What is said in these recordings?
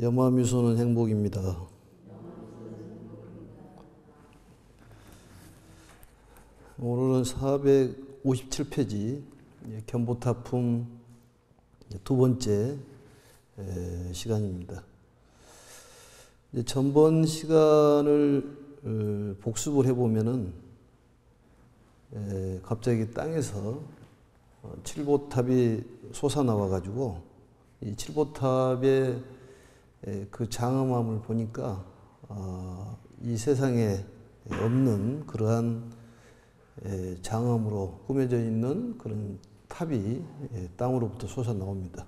염화미소는 행복입니다. 오늘은 457페이지 견보타품 두 번째 시간입니다. 전번 시간을 복습을 해보면은 갑자기 땅에서 칠보탑이 솟아나와 가지고 이 칠보탑의 그 장엄함을 보니까 이 세상에 없는 그러한 장엄으로 꾸며져 있는 그런 탑이 땅으로부터 솟아나옵니다.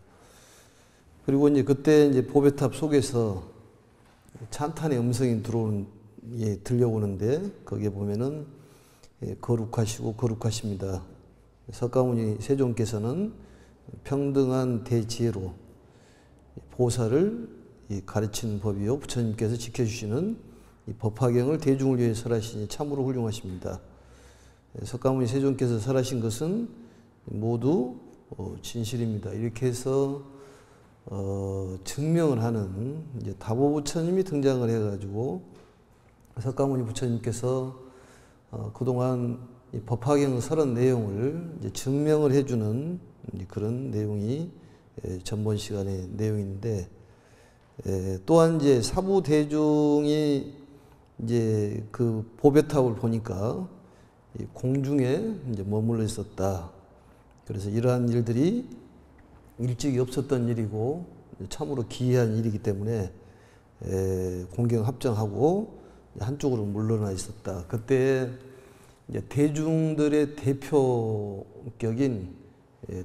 그리고 이제 그때 이제 보배탑 속에서 찬탄의 음성이 들려오는데 거기에 보면은 거룩하시고 거룩하십니다. 석가모니 세존께서는 평등한 대지혜로 보살을 가르치는 법이요 부처님께서 지켜주시는 이 법화경을 대중을 위해 설하시니 참으로 훌륭하십니다. 석가모니 세존께서 설하신 것은 모두 진실입니다. 이렇게 해서 증명을 하는 이제 다보 부처님이 등장을 해가지고 석가모니 부처님께서 그동안 이 법화경 설한 내용을 이제 증명을 해주는 그런 내용이 전번 시간의 내용인데, 또한 이제 사부 대중이 이제 그 보배탑을 보니까 공중에 이제 머물러 있었다. 그래서 이러한 일들이 일찍이 없었던 일이고 참으로 기이한 일이기 때문에 공경 합정하고 한쪽으로 물러나 있었다. 그때 이제 대중들의 대표격인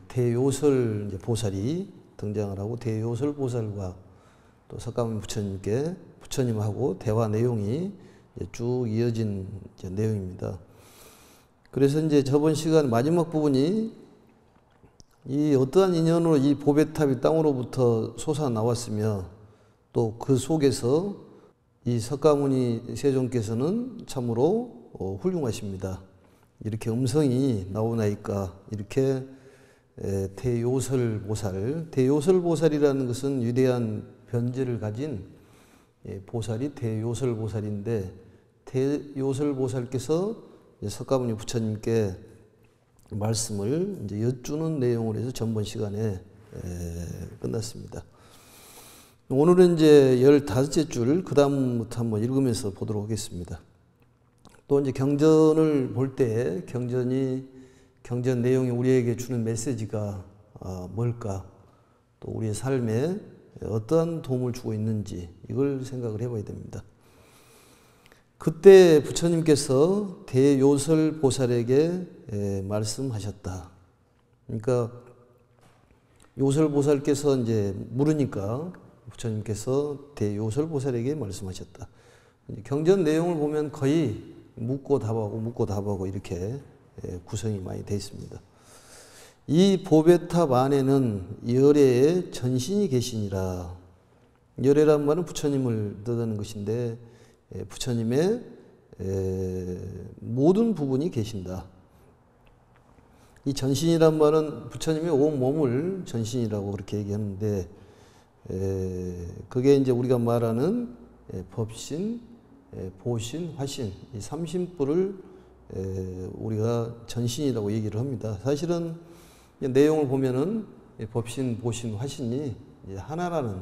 대요설 보살이 등장을 하고 대요설 보살과 또 석가모니 부처님하고 대화 내용이 쭉 이어진 내용입니다. 그래서 이제 저번 시간 마지막 부분이 이 어떠한 인연으로 이 보배탑이 땅으로부터 솟아 나왔으며 또 그 속에서 이 석가모니 세존께서는 참으로 훌륭하십니다. 이렇게 음성이 나오나이까 이렇게 대요설 보살이라는 것은 위대한 변제를 가진 보살이 대요설 보살인데, 대요설 보살께서 석가모니 부처님께 말씀을 이제 여쭈는 내용으로 해서 전번 시간에 끝났습니다. 오늘은 이제 15째 줄 그 다음부터 한번 읽으면서 보도록 하겠습니다. 또 이제 경전을 볼 때 경전 내용이 우리에게 주는 메시지가 뭘까, 또 우리의 삶에 어떠한 도움을 주고 있는지 이걸 생각을 해봐야 됩니다. 그때 부처님께서 대요설 보살에게 말씀하셨다. 그러니까 요설 보살께서 이제 물으니까 부처님께서 대요설 보살에게 말씀하셨다. 경전 내용을 보면 거의 묻고 답하고 이렇게 구성이 많이 되어 있습니다. 이 보배탑 안에는 열애의 전신이 계시니라. 열애란 말은 부처님을 뜻하는 것인데 부처님의 모든 부분이 계신다. 이 전신이란 말은 부처님의 온 몸을 전신이라고 그렇게 얘기하는데, 그게 이제 우리가 말하는 법신, 보신, 화신 이 삼신부를 우리가 전신이라고 얘기를 합니다. 사실은 내용을 보면은 법신, 보신, 화신이 하나라는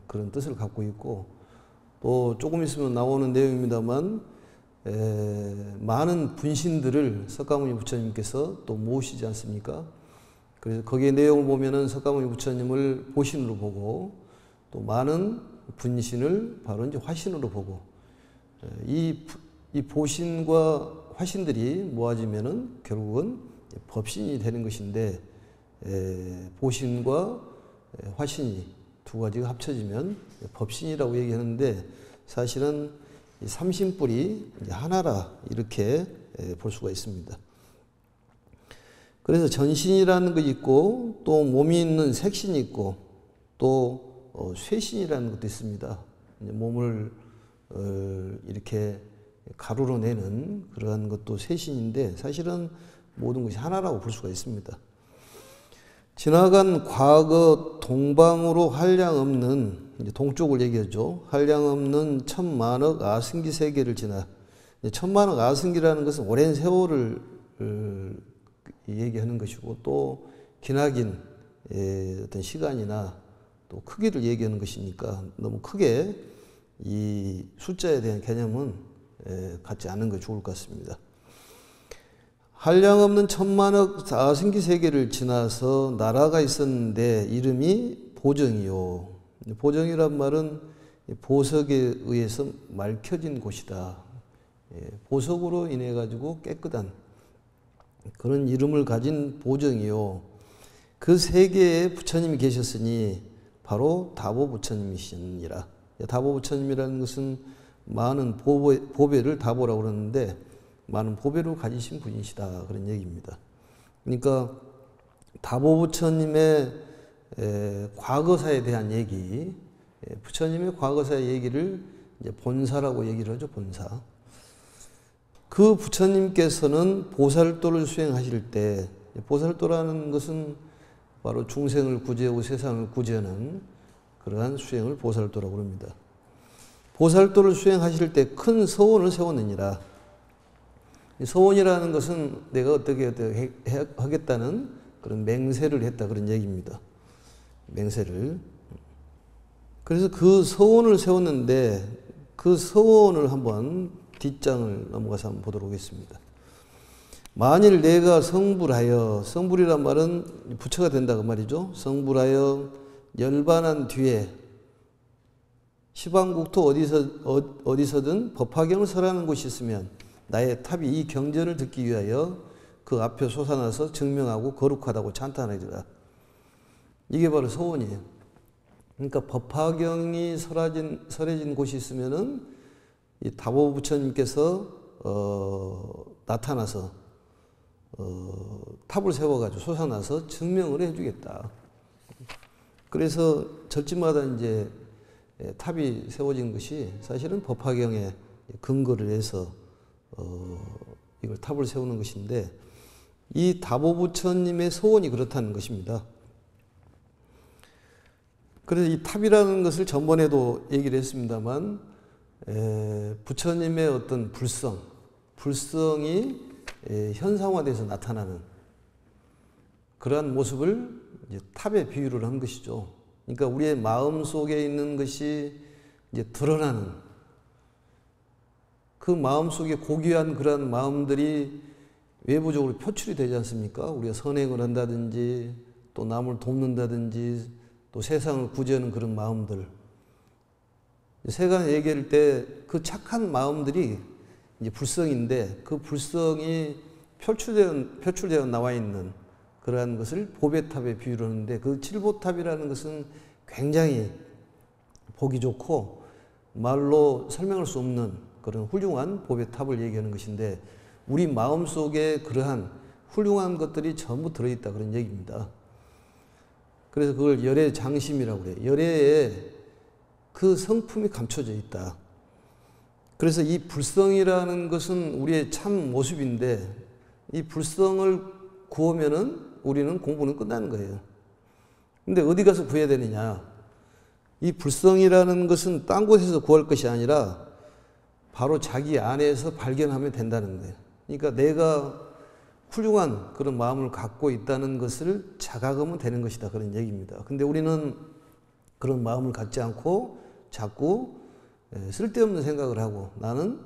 그런 뜻을 갖고 있고, 또 조금 있으면 나오는 내용입니다만 많은 분신들을 석가모니 부처님께서 또 모으시지 않습니까? 그래서 거기에 내용을 보면은 석가모니 부처님을 보신으로 보고 또 많은 분신을 바로 이제 화신으로 보고, 이 보신과 화신들이 모아지면은 결국은 법신이 되는 것인데, 보신과 화신이 두 가지가 합쳐지면 법신이라고 얘기하는데, 사실은 이 삼신뿔이 하나라 이렇게 볼 수가 있습니다. 그래서 전신이라는 것이 있고 또 몸이 있는 색신이 있고 또 쇠신이라는 것도 있습니다. 몸을 이렇게 가루로 내는 그러한 것도 쇠신인데 사실은 모든 것이 하나라고 볼 수가 있습니다. 지나간 과거 동방으로 한량 없는, 이제 동쪽을 얘기하죠. 한량 없는 천만억 아승기 세계를 지나. 천만억 아승기라는 것은 오랜 세월을 얘기하는 것이고, 또 기나긴 어떤 시간이나 또 크기를 얘기하는 것이니까 너무 크게 이 숫자에 대한 개념은 갖지 않는 게 좋을 것 같습니다. 한량없는 천만억 아승기 세계를 지나서 나라가 있었는데 이름이 보정이요. 보정이란 말은 보석에 의해서 맑혀진 곳이다. 보석으로 인해 가지고 깨끗한 그런 이름을 가진 보정이요. 그 세계에 부처님이 계셨으니 바로 다보 부처님이시니라. 다보 부처님이라는 것은 많은 보배를 다보라고 그러는데 많은 보배를 가지신 분이시다, 그런 얘기입니다. 그러니까 다보 부처님의 과거사에 대한 얘기, 부처님의 과거사의 얘기를 이제 본사라고 얘기를 하죠. 본사. 그 부처님께서는 보살도를 수행하실 때, 보살도라는 것은 바로 중생을 구제하고 세상을 구제하는 그러한 수행을 보살도라고 합니다. 보살도를 수행하실 때 큰 서원을 세웠느니라. 서원이라는 것은 내가 어떻게 하겠다는 그런 맹세를 했다, 그런 얘기입니다. 맹세를. 그래서 그 서원을 세웠는데 그 서원을 한번 뒷장을 넘어가서 한번 보도록 하겠습니다. 만일 내가 성불하여, 성불이란 말은 부처가 된다고 말이죠. 성불하여 열반한 뒤에 시방국토 어디서든 법화경을 설하는 곳이 있으면 나의 탑이 이 경전을 듣기 위하여 그 앞에 솟아나서 증명하고 거룩하다고 찬탄하리라. 이게 바로 서원이에요. 그러니까 법화경이 설해진 곳이 있으면은 이 다보 부처님께서 나타나서 탑을 세워가지고 솟아나서 증명을 해주겠다. 그래서 절지마다 이제 탑이 세워진 것이 사실은 법화경에 근거를 해서 이걸 탑을 세우는 것인데, 이 다보 부처님의 소원이 그렇다는 것입니다. 그래서 이 탑이라는 것을 전번에도 얘기를 했습니다만, 부처님의 어떤 불성이 현상화돼서 나타나는 그러한 모습을 이제 탑에 비유를 한 것이죠. 그러니까 우리의 마음 속에 있는 것이 이제 드러나는, 그 마음 속에 고귀한 그러한 마음들이 외부적으로 표출이 되지 않습니까? 우리가 선행을 한다든지 또 남을 돕는다든지 또 세상을 구제하는 그런 마음들. 세간 얘기할 때 그 착한 마음들이 이제 불성인데, 그 불성이 표출되어 나와 있는 그러한 것을 보배탑에 비유를 하는데, 그 칠보탑이라는 것은 굉장히 보기 좋고 말로 설명할 수 없는 그런 훌륭한 보배탑을 얘기하는 것인데, 우리 마음 속에 그러한 훌륭한 것들이 전부 들어있다, 그런 얘기입니다. 그래서 그걸 열의 장심이라고 그래요. 열의에 그 성품이 감춰져 있다. 그래서 이 불성이라는 것은 우리의 참 모습인데, 이 불성을 구하면은 우리는 공부는 끝나는 거예요. 근데 어디 가서 구해야 되느냐? 이 불성이라는 것은 딴 곳에서 구할 것이 아니라 바로 자기 안에서 발견하면 된다는 거예요. 그러니까 내가 훌륭한 그런 마음을 갖고 있다는 것을 자각하면 되는 것이다, 그런 얘기입니다. 근데 우리는 그런 마음을 갖지 않고 자꾸 쓸데없는 생각을 하고 나는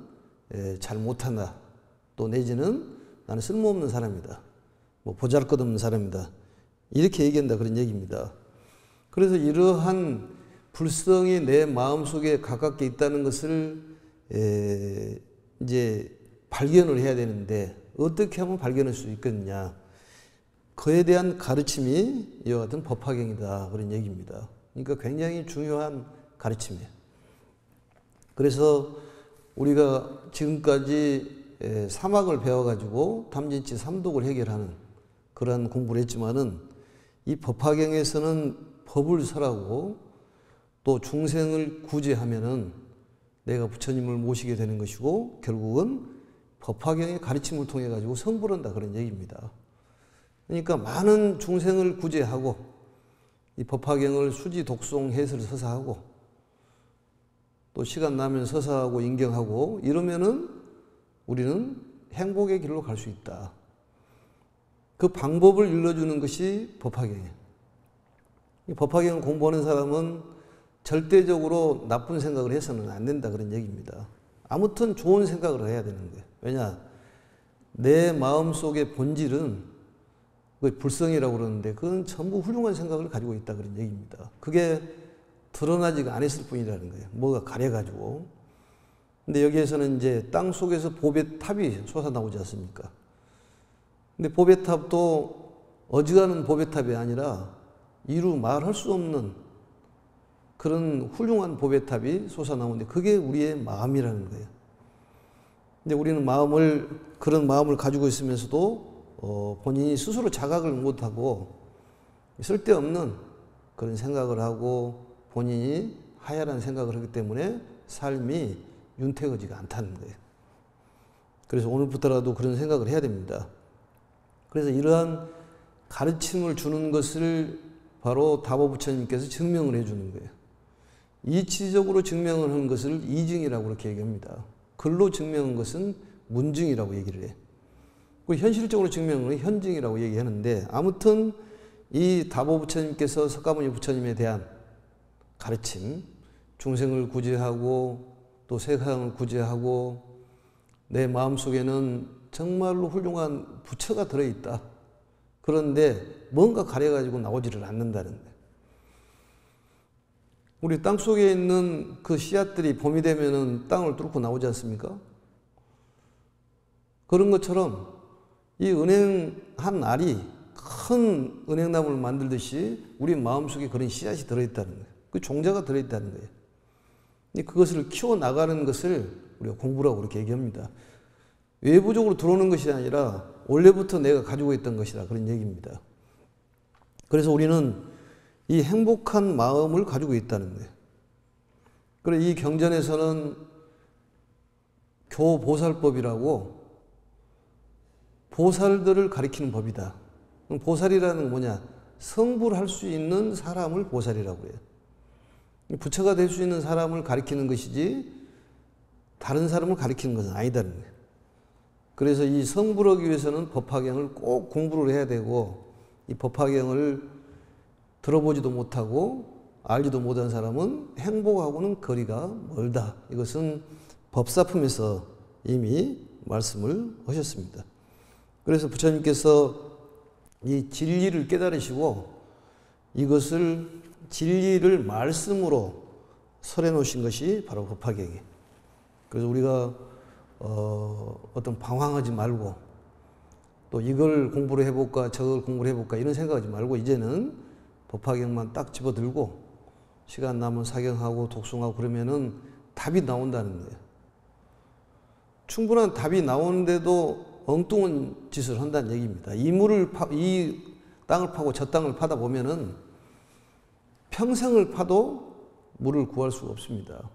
잘 못한다, 또 내지는 나는 쓸모없는 사람이다, 뭐 보잘것없는 사람이다, 이렇게 얘기한다, 그런 얘기입니다. 그래서 이러한 불성이 내 마음속에 가깝게 있다는 것을 이제 발견을 해야 되는데, 어떻게 하면 발견할 수 있겠느냐? 그에 대한 가르침이 이와 같은 법화경이다, 그런 얘기입니다. 그러니까 굉장히 중요한 가르침이에요. 그래서 우리가 지금까지 사막을 배워가지고 탐진치 삼독을 해결하는 그런 공부를 했지만은, 이 법화경에서는 법을 설하고 또 중생을 구제하면은 내가 부처님을 모시게 되는 것이고, 결국은 법화경의 가르침을 통해 가지고 성불한다, 그런 얘기입니다. 그러니까 많은 중생을 구제하고 이 법화경을 수지 독송 해설 서사하고 또 시간 나면 서사하고 인경하고 이러면은 우리는 행복의 길로 갈 수 있다. 그 방법을 일러주는 것이 법화경이에요. 이 법화경을 공부하는 사람은 절대적으로 나쁜 생각을 해서는 안 된다 그런 얘기입니다. 아무튼 좋은 생각을 해야 되는 거예요. 왜냐? 내 마음속의 본질은 불성이라고 그러는데 그건 전부 훌륭한 생각을 가지고 있다 그런 얘기입니다. 그게 드러나지가 않았을 뿐이라는 거예요. 뭐가 가려가지고. 근데 여기에서는 이제 땅 속에서 보배 탑이 솟아나오지 않습니까? 근데 보배 탑도 어지간한 보배 탑이 아니라 이루 말할 수 없는 그런 훌륭한 보배 탑이 솟아나오는데 그게 우리의 마음이라는 거예요. 근데 우리는 그런 마음을 가지고 있으면서도 본인이 스스로 자각을 못하고 쓸데없는 그런 생각을 하고 본인이 하야라는 생각을 하기 때문에 삶이 윤택하지가 않다는 거예요. 그래서 오늘부터라도 그런 생각을 해야 됩니다. 그래서 이러한 가르침을 주는 것을 바로 다보 부처님께서 증명을 해주는 거예요. 이치적으로 증명을 한 것을 이증이라고 그렇게 얘기합니다. 글로 증명한 것은 문증이라고 얘기를 해요. 그리고 현실적으로 증명은 현증이라고 얘기하는데 아무튼 이 다보 부처님께서 석가모니 부처님에 대한 가르침, 중생을 구제하고 또 세상을 구제하고 내 마음속에는 정말로 훌륭한 부처가 들어있다. 그런데 뭔가 가려가지고 나오지를 않는다는 거예요. 우리 땅속에 있는 그 씨앗들이 봄이 되면은 땅을 뚫고 나오지 않습니까? 그런 것처럼 이 은행한 알이 큰 은행나무를 만들듯이 우리 마음속에 그런 씨앗이 들어있다는 거예요. 그 종자가 들어있다는 거예요. 그것을 키워나가는 것을 우리가 공부라고 그렇게 얘기합니다. 외부적으로 들어오는 것이 아니라 원래부터 내가 가지고 있던 것이라 그런 얘기입니다. 그래서 우리는 이 행복한 마음을 가지고 있다는 거예요. 그래서 이 경전에서는 교보살법이라고 보살들을 가리키는 법이다. 보살이라는 건 뭐냐? 성불할 수 있는 사람을 보살이라고 해요. 부처가 될 수 있는 사람을 가리키는 것이지 다른 사람을 가리키는 것은 아니다는 거예요. 그래서 이 성불하기 위해서는 법화경을 꼭 공부를 해야 되고 이 법화경을 들어보지도 못하고 알지도 못한 사람은 행복하고는 거리가 멀다. 이것은 법사품에서 이미 말씀을 하셨습니다. 그래서 부처님께서 이 진리를 깨달으시고 이것을 진리를 말씀으로 설해 놓으신 것이 바로 법화경이에요. 그래서 우리가 어떤 방황하지 말고 또 이걸 공부를 해볼까 저걸 공부를 해볼까 이런 생각하지 말고 이제는 법화경만 딱 집어들고 시간 나면 사경하고 독송하고 그러면은 답이 나온다는 거예요. 충분한 답이 나오는데도 엉뚱한 짓을 한다는 얘기입니다. 이 땅을 파고 저 땅을 파다 보면은 평생을 파도 물을 구할 수가 없습니다.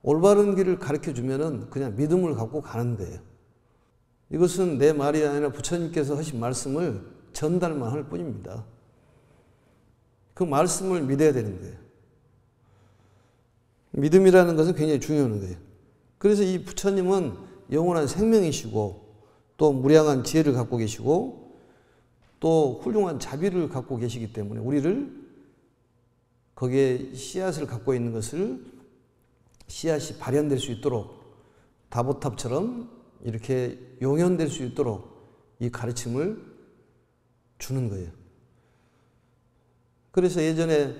올바른 길을 가르쳐 주면은 그냥 믿음을 갖고 가는 거예요. 이것은 내 말이 아니라 부처님께서 하신 말씀을 전달만 할 뿐입니다. 그 말씀을 믿어야 되는 거예요. 믿음이라는 것은 굉장히 중요한 거예요. 그래서 이 부처님은 영원한 생명이시고 또 무량한 지혜를 갖고 계시고 또 훌륭한 자비를 갖고 계시기 때문에 우리를 거기에 씨앗을 갖고 있는 것을 씨앗이 발현될 수 있도록 다보탑처럼 이렇게 용현될 수 있도록 이 가르침을 주는 거예요. 그래서 예전에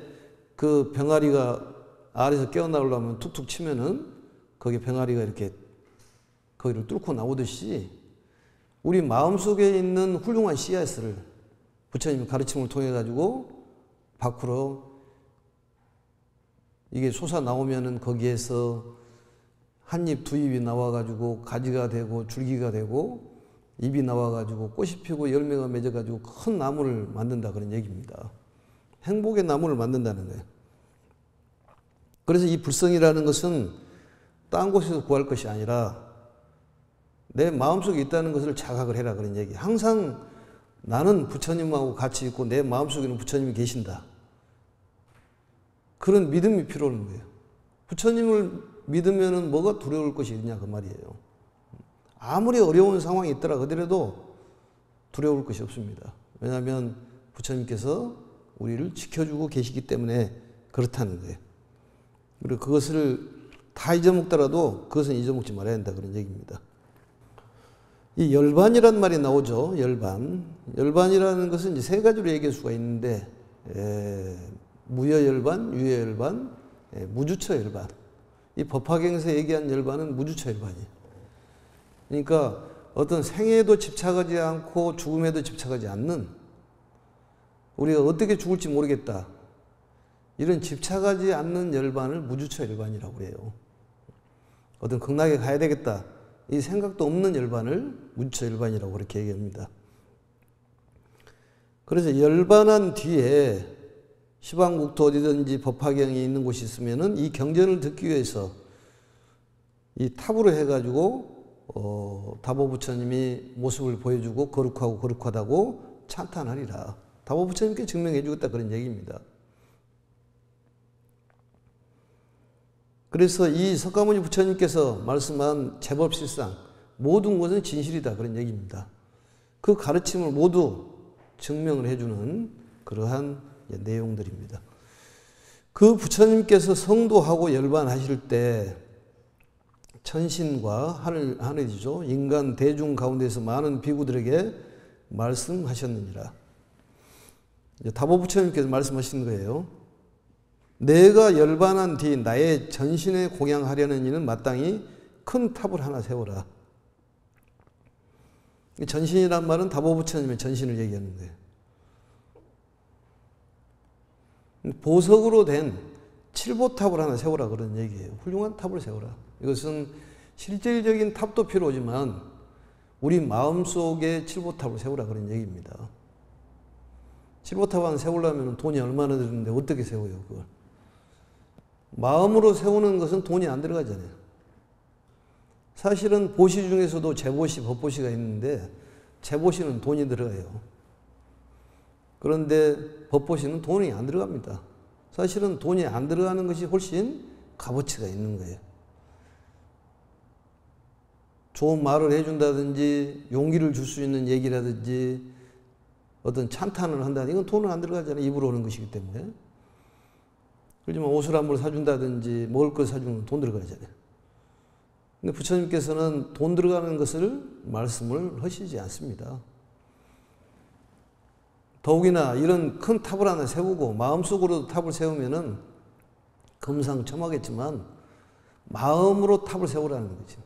그 병아리가 알에서 깨어나오려면 툭툭 치면은 거기 병아리가 이렇게 거기를 뚫고 나오듯이 우리 마음속에 있는 훌륭한 씨앗을 부처님의 가르침을 통해 가지고 밖으로 이게 솟아 나오면은 거기에서 한 입, 두 입이 나와가지고 가지가 되고 줄기가 되고 잎이 나와가지고 꽃이 피고 열매가 맺어가지고 큰 나무를 만든다 그런 얘기입니다. 행복의 나무를 만든다는 거예요. 그래서 이 불성이라는 것은 딴 곳에서 구할 것이 아니라 내 마음속에 있다는 것을 자각을 해라 그런 얘기. 항상 나는 부처님하고 같이 있고 내 마음속에는 부처님이 계신다. 그런 믿음이 필요한 거예요. 부처님을 믿으면 뭐가 두려울 것이 있냐 그 말이에요. 아무리 어려운 상황이 있더라 하더라도 두려울 것이 없습니다. 왜냐하면 부처님께서 우리를 지켜주고 계시기 때문에 그렇다는 거예요. 그리고 그것을 다 잊어먹더라도 그것은 잊어먹지 말아야 한다 그런 얘기입니다. 이 열반이란 말이 나오죠. 열반. 열반이라는 것은 이제 세 가지로 얘기할 수가 있는데 무여열반, 유여열반, 무주처열반. 이 법화경에서 얘기한 열반은 무주처열반이에요. 그러니까 어떤 생애에도 집착하지 않고 죽음에도 집착하지 않는, 우리가 어떻게 죽을지 모르겠다, 이런 집착하지 않는 열반을 무주처열반이라고 해요. 어떤 극락에 가야 되겠다, 이 생각도 없는 열반을 무주처열반이라고 그렇게 얘기합니다. 그래서 열반한 뒤에 시방국토 어디든지 법화경이 있는 곳이 있으면은 이 경전을 듣기 위해서 이 탑으로 해가지고 다보부처님이 모습을 보여주고 거룩하고 거룩하다고 찬탄하리라. 다보부처님께 증명해 주겠다 그런 얘기입니다. 그래서 이 석가모니 부처님께서 말씀한 제법실상 모든 것은 진실이다 그런 얘기입니다. 그 가르침을 모두 증명을 해주는 그러한 내용들입니다. 그 부처님께서 성도하고 열반하실 때 천신과 하늘이죠. 인간 대중 가운데서 많은 비구들에게 말씀하셨느니라. 다보 부처님께서 말씀하신 거예요. 내가 열반한 뒤 나의 전신에 공양하려는 이는 마땅히 큰 탑을 하나 세워라. 전신이란 말은 다보 부처님의 전신을 얘기하는 거예요. 보석으로 된 칠보탑을 하나 세우라 그런 얘기예요. 훌륭한 탑을 세우라. 이것은 실질적인 탑도 필요하지만 우리 마음속에 칠보탑을 세우라 그런 얘기입니다. 칠보탑 하나 세우려면 돈이 얼마나 드는데 어떻게 세워요 그걸. 마음으로 세우는 것은 돈이 안 들어가잖아요. 사실은 보시 중에서도 재보시, 법보시가 있는데 재보시는 돈이 들어가요. 그런데 법보시는 돈이 안 들어갑니다. 사실은 돈이 안 들어가는 것이 훨씬 값어치가 있는 거예요. 좋은 말을 해준다든지 용기를 줄 수 있는 얘기라든지 어떤 찬탄을 한다든지 이건 돈은 안 들어가잖아요. 입으로 오는 것이기 때문에. 그렇지만 옷을 한 벌 사준다든지 먹을 걸 사주는 건 돈 들어가잖아요. 근데 부처님께서는 돈 들어가는 것을 말씀을 하시지 않습니다. 더욱이나 이런 큰 탑을 하나 세우고 마음속으로도 탑을 세우면은 금상첨화겠지만 마음으로 탑을 세우라는 거죠.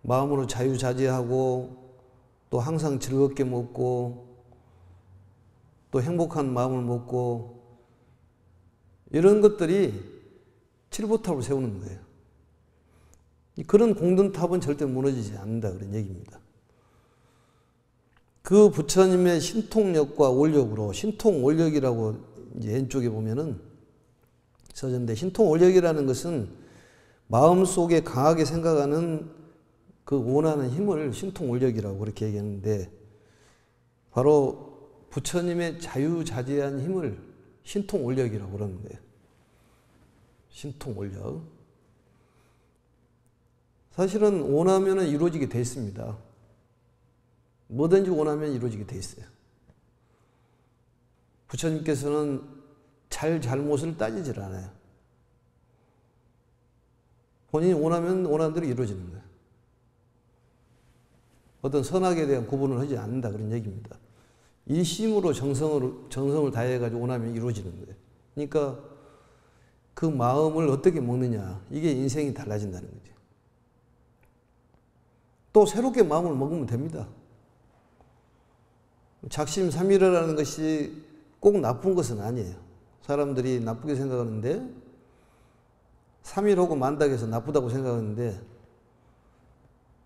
마음으로 자유자재하고 또 항상 즐겁게 먹고 또 행복한 마음을 먹고 이런 것들이 칠보탑을 세우는 거예요. 그런 공든탑은 절대 무너지지 않는다 그런 얘기입니다. 그 부처님의 신통력과 원력으로, 신통원력이라고 이제 왼쪽에 보면은 써졌는데, 신통원력이라는 것은 마음속에 강하게 생각하는 그 원하는 힘을 신통원력이라고 그렇게 얘기하는데, 바로 부처님의 자유자재한 힘을 신통원력이라고 그러는 거예요. 신통원력. 사실은 원하면은 이루어지게 돼 있습니다. 뭐든지 원하면 이루어지게 돼 있어요. 부처님께서는 잘못을 따지질 않아요. 본인이 원하면 원하는 대로 이루어지는 거예요. 어떤 선악에 대한 구분을 하지 않는다 그런 얘기입니다. 일심으로 정성을 다해가지고 원하면 이루어지는 거예요. 그러니까 그 마음을 어떻게 먹느냐, 이게 인생이 달라진다는 거죠. 또 새롭게 마음을 먹으면 됩니다. 작심삼일이라는 것이 꼭 나쁜 것은 아니에요. 사람들이 나쁘게 생각하는데, 삼일하고 만닥해서 나쁘다고 생각하는데,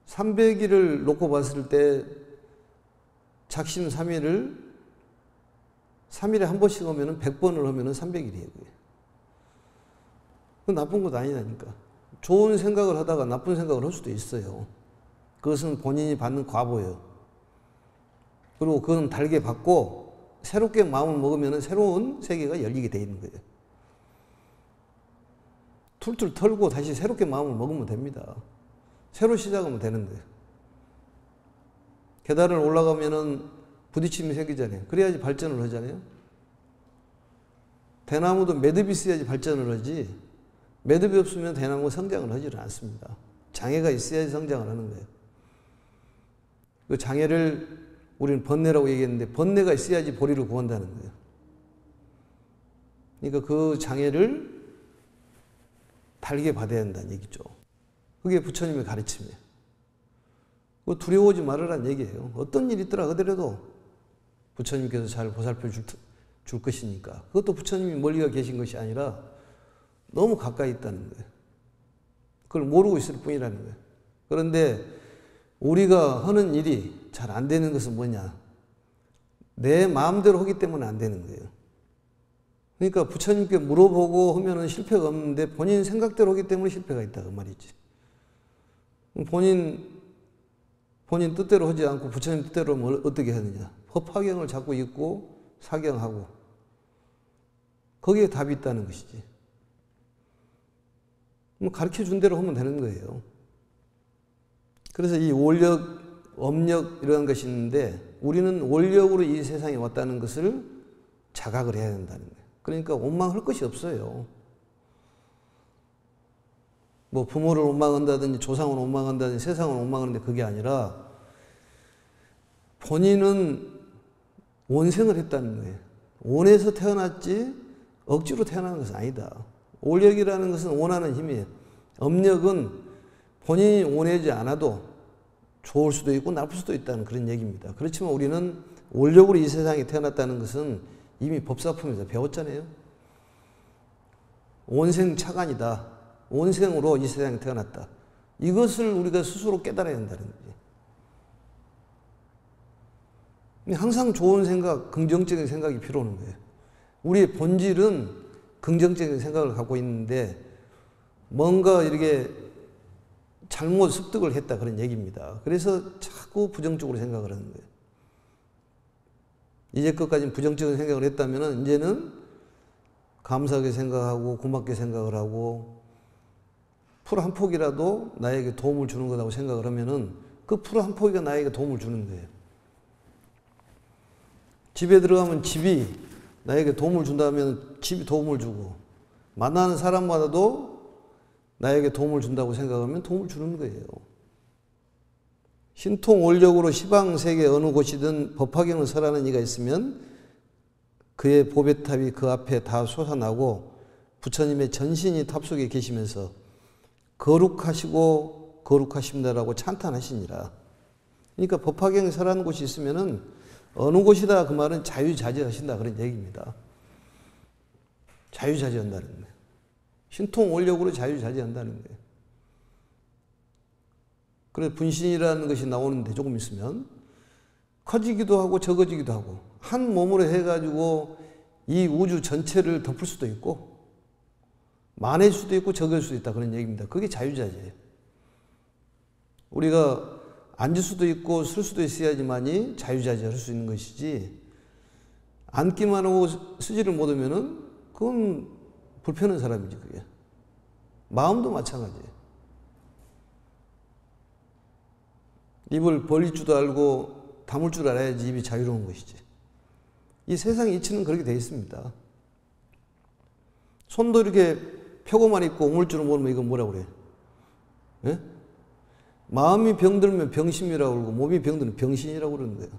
300일을 놓고 봤을 때 작심삼일을 3일에 한 번씩 하면 100번을 하면 300일이에요. 그건 나쁜 것 아니라니까. 좋은 생각을 하다가 나쁜 생각을 할 수도 있어요. 그것은 본인이 받는 과보예요. 그리고 그건 달게 받고 새롭게 마음을 먹으면 새로운 세계가 열리게 돼 있는 거예요. 툴툴 털고 다시 새롭게 마음을 먹으면 됩니다. 새로 시작하면 되는 거예요. 계단을 올라가면은 부딪힘이 생기잖아요. 그래야지 발전을 하잖아요. 대나무도 매듭이 있어야지 발전을 하지, 매듭이 없으면 대나무 성장을 하지는 않습니다. 장애가 있어야지 성장을 하는 거예요. 그 장애를 우리는 번뇌라고 얘기했는데, 번뇌가 있어야지 보리를 구한다는 거예요. 그러니까 그 장애를 달게 받아야 한다는 얘기죠. 그게 부처님의 가르침이에요. 두려워하지 말으라는 얘기예요. 어떤 일이 있더라 하더라도 부처님께서 잘 보살펴 줄 것이니까. 그것도 부처님이 멀리가 계신 것이 아니라 너무 가까이 있다는 거예요. 그걸 모르고 있을 뿐이라는 거예요. 그런데 우리가 하는 일이 잘 안 되는 것은 뭐냐? 내 마음대로 하기 때문에 안 되는 거예요. 그러니까 부처님께 물어보고 하면은 실패가 없는데 본인 생각대로 하기 때문에 실패가 있다 그 말이지. 본인 뜻대로 하지 않고 부처님 뜻대로 하면 어떻게 하느냐? 법화경을 잡고 있고 사경하고 거기에 답이 있다는 것이지. 가르쳐 준 대로 하면 되는 거예요. 그래서 이 올력, 업력 이런 것이 있는데 우리는 올력으로 이 세상에 왔다는 것을 자각을 해야 된다는 거예요. 그러니까 원망할 것이 없어요. 뭐 부모를 원망한다든지 조상을 원망한다든지 세상을 원망하는데 그게 아니라 본인은 원생을 했다는 거예요. 원해서 태어났지 억지로 태어난 것은 아니다. 올력이라는 것은 원하는 힘이에요. 업력은 본인이 원하지 않아도 좋을 수도 있고 나쁠 수도 있다는 그런 얘기입니다. 그렇지만 우리는 올력으로 이 세상에 태어났다는 것은 이미 법사품에서 배웠잖아요. 원생차관이다. 원생으로 이 세상에 태어났다. 이것을 우리가 스스로 깨달아야 한다는 거지. 항상 좋은 생각, 긍정적인 생각이 필요한 거예요. 우리의 본질은 긍정적인 생각을 갖고 있는데 뭔가 이렇게 잘못 습득을 했다 그런 얘기입니다. 그래서 자꾸 부정적으로 생각을 하는 거예요. 이제껏까지 부정적인 생각을 했다면 이제는 감사하게 생각하고 고맙게 생각을 하고 풀 한 폭이라도 나에게 도움을 주는 거라고 생각을 하면은 그 풀 한 폭이가 나에게 도움을 주는 거예요. 집에 들어가면 집이 나에게 도움을 준다면 집이 도움을 주고 만나는 사람마다도 나에게 도움을 준다고 생각하면 도움을 주는 거예요. 신통올력으로 시방세계 어느 곳이든 법화경을 설하는 이가 있으면 그의 보배탑이 그 앞에 다 솟아나고 부처님의 전신이 탑 속에 계시면서 거룩하시고 거룩하십니다라고 찬탄하시니라. 그러니까 법화경을 설하는 곳이 있으면은 어느 곳이다 그 말은 자유자재하신다 그런 얘기입니다. 자유자재한다는 거예요. 신통올력으로 자유자재한다는 거예요. 그래서 분신이라는 것이 나오는데 조금 있으면 커지기도 하고 적어지기도 하고 한 몸으로 해가지고 이 우주 전체를 덮을 수도 있고 많을 수도 있고 적을 수도 있다 그런 얘기입니다. 그게 자유자재예요. 우리가 앉을 수도 있고 쓸 수도 있어야지만이 자유자재할 수 있는 것이지 앉기만 하고 쓰지를 못하면은 그건 불편한 사람이지 그게. 마음도 마찬가지예요. 입을 벌릴 줄도 알고 다물 줄 알아야지 입이 자유로운 것이지. 이 세상 이치는 그렇게 되어 있습니다. 손도 이렇게 펴고만 있고 오물 줄을 모르면 이건 뭐라고 그래? 예? 마음이 병들면 병심이라고 그러고 몸이 병들면 병신이라고 그러는 거예요.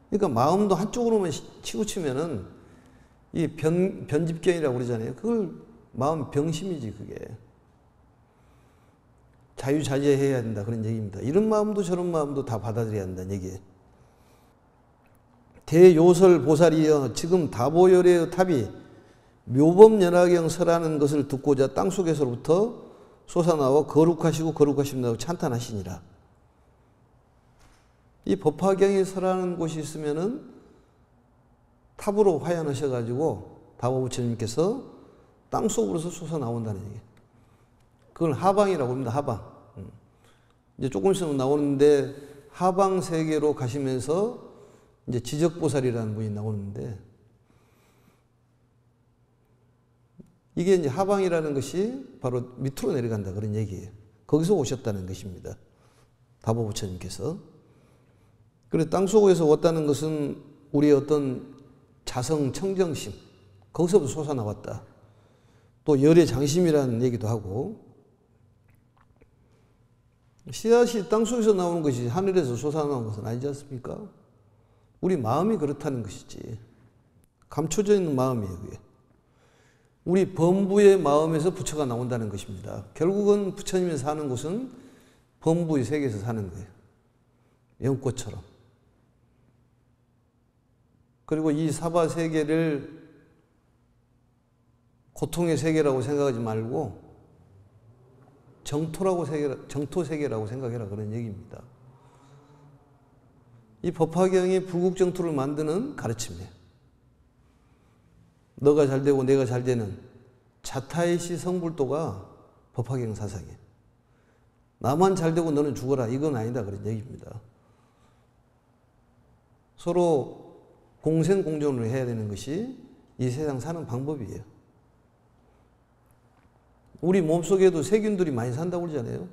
그러니까 마음도 한쪽으로만 치우치면은 이 변집견이라고 그러잖아요. 그걸 마음 병심이지 그게. 자유자재해야 된다 그런 얘기입니다. 이런 마음도 저런 마음도 다 받아들여야 한다는 얘기예요. 대요설 보살이여 지금 다보열의 탑이 묘법연화경 설하는 것을 듣고자 땅속에서부터 솟아나와 거룩하시고 거룩하십니다고 찬탄하시니라. 이 법화경이 설하는 곳이 있으면은 탑으로 화연하셔가지고 다보부처님께서 땅속으로서 솟아나온다는 얘기예요. 그걸 하방이라고 합니다. 하방. 이제 조금 있으면 나오는데 하방 세계로 가시면서 이제 지적보살이라는 분이 나오는데, 이게 이제 하방이라는 것이 바로 밑으로 내려간다 그런 얘기예요. 거기서 오셨다는 것입니다. 다보 부처님께서. 그래서 땅속에서 왔다는 것은 우리의 어떤 자성 청정심, 거기서부터 솟아나왔다. 또 열의 장심이라는 얘기도 하고, 씨앗이 땅속에서 나오는 것이 하늘에서 솟아나온 것은 아니지 않습니까? 우리 마음이 그렇다는 것이지. 감춰져 있는 마음이에요, 그게. 우리 범부의 마음에서 부처가 나온다는 것입니다. 결국은 부처님이 사는 곳은 범부의 세계에서 사는 거예요. 연꽃처럼. 그리고 이 사바 세계를 고통의 세계라고 생각하지 말고 정토 세계라고 생각해라 그런 얘기입니다. 이 법화경이 불국정토를 만드는 가르침이에요. 너가 잘 되고 내가 잘 되는 자타이시 성불도가 법화경 사상이에요. 나만 잘 되고 너는 죽어라, 이건 아니다 그런 얘기입니다. 서로 공생공존을 해야 되는 것이 이 세상 사는 방법이에요. 우리 몸속에도 세균들이 많이 산다고 그러잖아요.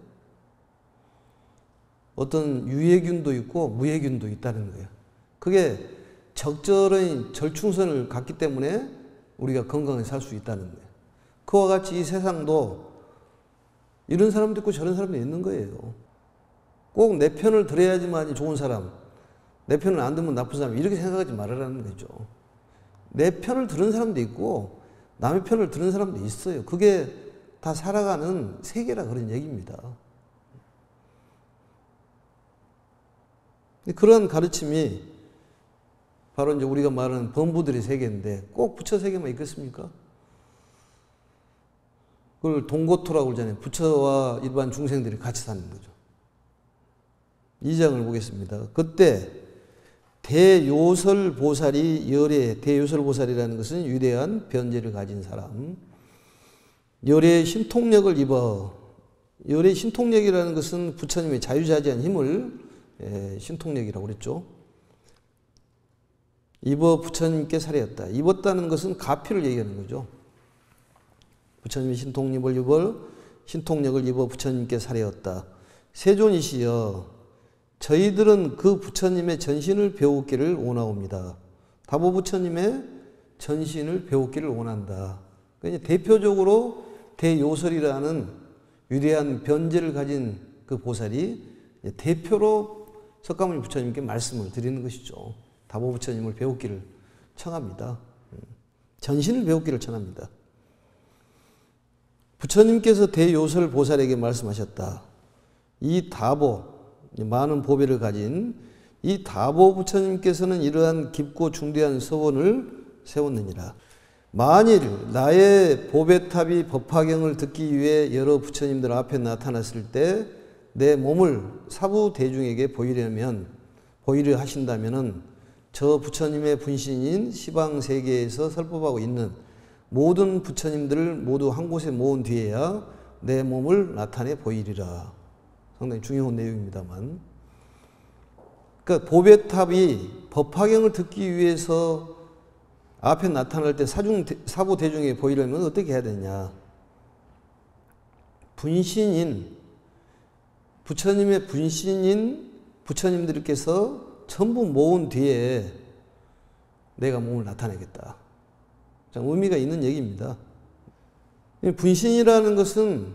어떤 유해균도 있고 무해균도 있다는 거예요. 그게 적절한 절충선을 갖기 때문에 우리가 건강하게 살 수 있다는 거예요. 그와 같이 이 세상도 이런 사람도 있고 저런 사람도 있는 거예요. 꼭 내 편을 들어야지만 좋은 사람, 내 편을 안 들면 나쁜 사람, 이렇게 생각하지 말아라는 거죠. 내 편을 들은 사람도 있고 남의 편을 들은 사람도 있어요. 그게 다 살아가는 세계라 그런 얘기입니다. 그런 가르침이 바로 이제 우리가 말하는 범부들의 세계인데 꼭 부처 세계만 있겠습니까? 그걸 동고토라고 그러잖아요. 부처와 일반 중생들이 같이 사는 거죠. 2장을 보겠습니다. 그때 대요설보살이 열의, 대요설보살이라는 것은 위대한 변제를 가진 사람, 열의 신통력을 입어, 열의 신통력이라는 것은 부처님의 자유자재한 힘을 신통력이라고 그랬죠. 입어 부처님께 살해했다. 입었다는 것은 가피를 얘기하는 거죠. 부처님의 신통력을 입어 부처님께 살해했다. 세존이시여, 저희들은 그 부처님의 전신을 배우기를 원하옵니다. 다보 부처님의 전신을 배우기를 원한다. 그러니까 대표적으로 대요설이라는 위대한 변제를 가진 그 보살이 대표로 석가모니 부처님께 말씀을 드리는 것이죠. 다보 부처님을 배우기를 청합니다. 전신을 배우기를 청합니다. 부처님께서 대요설 보살에게 말씀하셨다. 이 다보, 많은 보배를 가진 이 다보 부처님께서는 이러한 깊고 중대한 서원을 세웠느니라. 만일 나의 보배탑이 법화경을 듣기 위해 여러 부처님들 앞에 나타났을 때 내 몸을 사부 대중에게 보이려 하신다면은 저 부처님의 분신인 시방세계에서 설법하고 있는 모든 부처님들을 모두 한 곳에 모은 뒤에야 내 몸을 나타내 보이리라. 상당히 중요한 내용입니다만, 그러니까 보배탑이 법화경을 듣기 위해서 앞에 나타날 때 사부 대중에게 보이려면 어떻게 해야 되냐? 분신인 부처님의 분신인 부처님들께서 전부 모은 뒤에 내가 몸을 나타내겠다. 참 의미가 있는 얘기입니다. 분신이라는 것은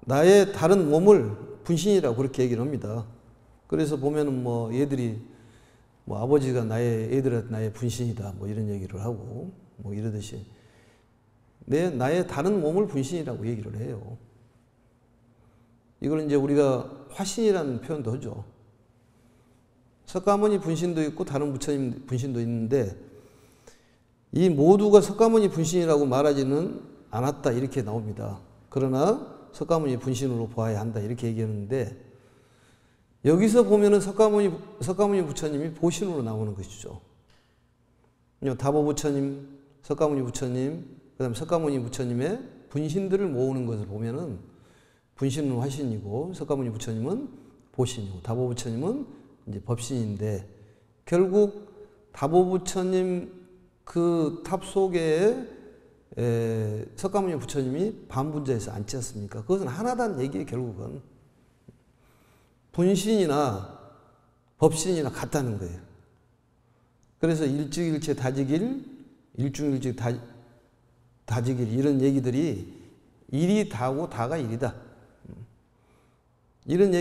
나의 다른 몸을 분신이라고 그렇게 얘기를 합니다. 그래서 보면은 뭐 얘들이 뭐 아버지가 애들한테 나의 분신이다 뭐 이런 얘기를 하고 뭐 이러듯이 나의 다른 몸을 분신이라고 얘기를 해요. 이걸 이제 우리가 화신이라는 표현도 하죠. 석가모니 분신도 있고 다른 부처님 분신도 있는데 이 모두가 석가모니 분신이라고 말하지는 않았다 이렇게 나옵니다. 그러나 석가모니 분신으로 보아야 한다 이렇게 얘기하는데 여기서 보면은 석가모니 부처님이 보신으로 나오는 것이죠. 다보 부처님, 석가모니 부처님, 그다음 석가모니 부처님의 분신들을 모으는 것을 보면은 분신은 화신이고 석가모니 부처님은 보신이고 다보 부처님은 이제 법신인데 결국 다보부처님 그 탑 속에 석가모니 부처님이 반분자에서 앉지 않습니까? 그것은 하나다는 얘기예요. 결국은 분신이나 법신이나 같다는 거예요. 그래서 일증일체 다지길, 일중일체 다지길 이런 얘기들이 일이 다고 다가 일이다. 이런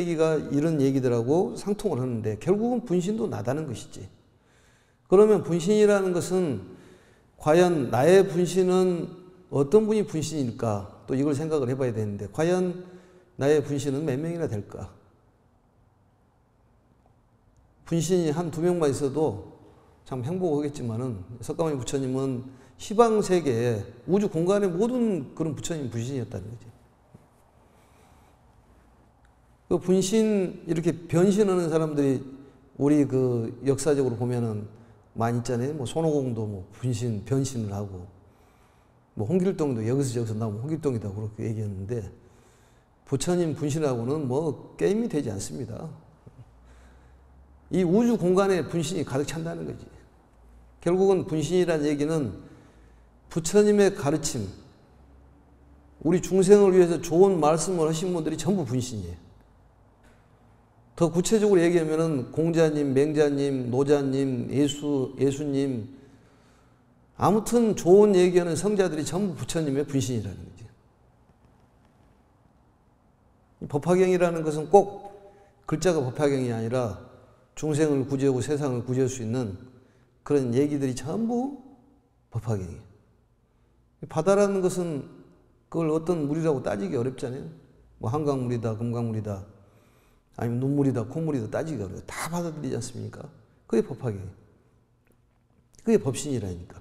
얘기들하고 상통을 하는데 결국은 분신도 나다는 것이지. 그러면 분신이라는 것은 과연 나의 분신은 어떤 분이 분신일까? 또 이걸 생각을 해봐야 되는데 과연 나의 분신은 몇 명이나 될까? 분신이 한 2명만 있어도 참 행복하겠지만은 석가모니 부처님은 시방세계에 우주 공간의 모든 그런 부처님 분신이었다는 거지. 그 분신 이렇게 변신하는 사람들이 우리 그 역사적으로 보면은 많이 있잖아요. 뭐 손오공도 뭐 분신 변신을 하고 뭐 홍길동도 여기서 저기서 나오면 홍길동이다 그렇게 얘기했는데 부처님 분신하고는 뭐 게임이 되지 않습니다. 이 우주 공간에 분신이 가득 찬다는 거지. 결국은 분신이라는 얘기는 부처님의 가르침, 우리 중생을 위해서 좋은 말씀을 하신 분들이 전부 분신이에요. 더 구체적으로 얘기하면은 공자님, 맹자님, 노자님, 예수님, 아무튼 좋은 얘기하는 성자들이 전부 부처님의 분신이라는 거죠. 법화경이라는 것은 꼭 글자가 법화경이 아니라 중생을 구제하고 세상을 구제할 수 있는 그런 얘기들이 전부 법화경이에요. 바다라는 것은 그걸 어떤 물이라고 따지기 어렵잖아요. 뭐 한강물이다, 금강물이다, 아니면 눈물이다, 콧물이다 따지기가 어려워요. 다 받아들이지 않습니까? 그게 법화경이에요. 그게 법신이라니까.